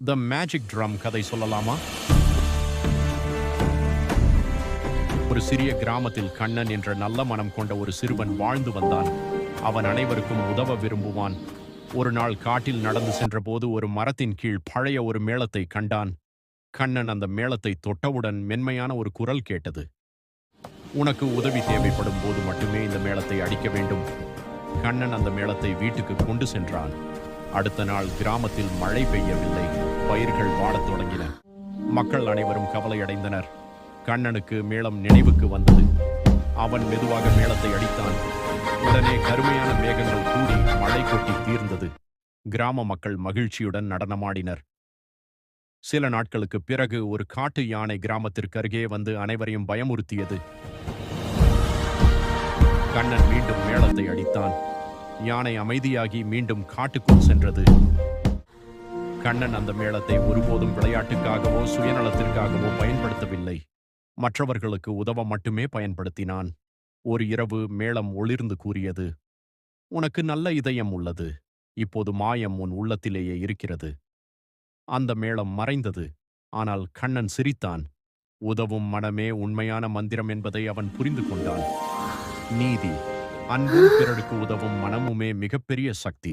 The magic drum கதை சொல்லலாமா? ஒரு சிறிய கிராமத்தில் கண்ணன் என்ற நல்ல மனம் கொண்ட ஒரு சிறுவன் வாழ்ந்து வந்தான். அவன் அனைவருக்கும் உதவ விரும்புவான். ஒரு நாள் காட்டில் நடந்து சென்றபோது ஒரு மரத்தின் கீழ் பழைய ஒரு மேளத்தை கண்டான். கண்ணன் அந்த மேளத்தை தொட்டவுடன் மென்மையான ஒரு குரல் கேட்டது. உனக்கு உதவி தேவைப்படும் போது மட்டுமே இந்த மேளத்தை அடிக்க வேண்டும். கண்ணன் அந்த மேளத்தை வீட்டுக்கு கொண்டு சென்றான். அடுத்த நாள் கிராமத்தில் மழை பெய்யவில்லை. பயிர்கள் வாடத் தொடங்கின. மக்கள் அனைவரும் கவலையடைந்தனர். கண்ணனுக்கு மேளம் நினைவுக்கு வந்தது. அவன் மெதுவாக மேளத்தை அடித்தான். உடனே கருமையான மேகங்கள் கூடி மழை கொட்டி தீர்ந்தது. கிராம மக்கள் மகிழ்ச்சியுடன் நடனமாடினர். சில நாட்களுக்கு பிறகு ஒரு காட்டு யானை கிராமத்திற்கு அருகே வந்து அனைவரையும் பயமுறுத்தியது. கண்ணன் மீண்டும் மேளத்தை அடித்தான். யானை அமைதியாகி மீண்டும் காட்டுக்குள் சென்றது. கண்ணன் அந்த மேளத்தை ஒருபோதும் விளையாட்டுக்காகவோ சுயநலத்திற்காகவோ பயன்படுத்தவில்லை. மற்றவர்களுக்கு உதவ மட்டுமே பயன்படுத்தினான். ஒரு இரவு மேளம் ஒளிர்ந்து கூறியது, உனக்கு நல்ல இதயம் உள்ளது. இப்போது மாயம் உன் உள்ளத்திலேயே இருக்கிறது. அந்த மேளம் மறைந்தது. ஆனால் கண்ணன் சிரித்தான். உதவும் மனமே உண்மையான மந்திரம் என்பதை அவன் புரிந்து கொண்டான். நீதி, அன்பும் பிறருக்கு உதவும் மனமுமே மிகப்பெரிய சக்தி.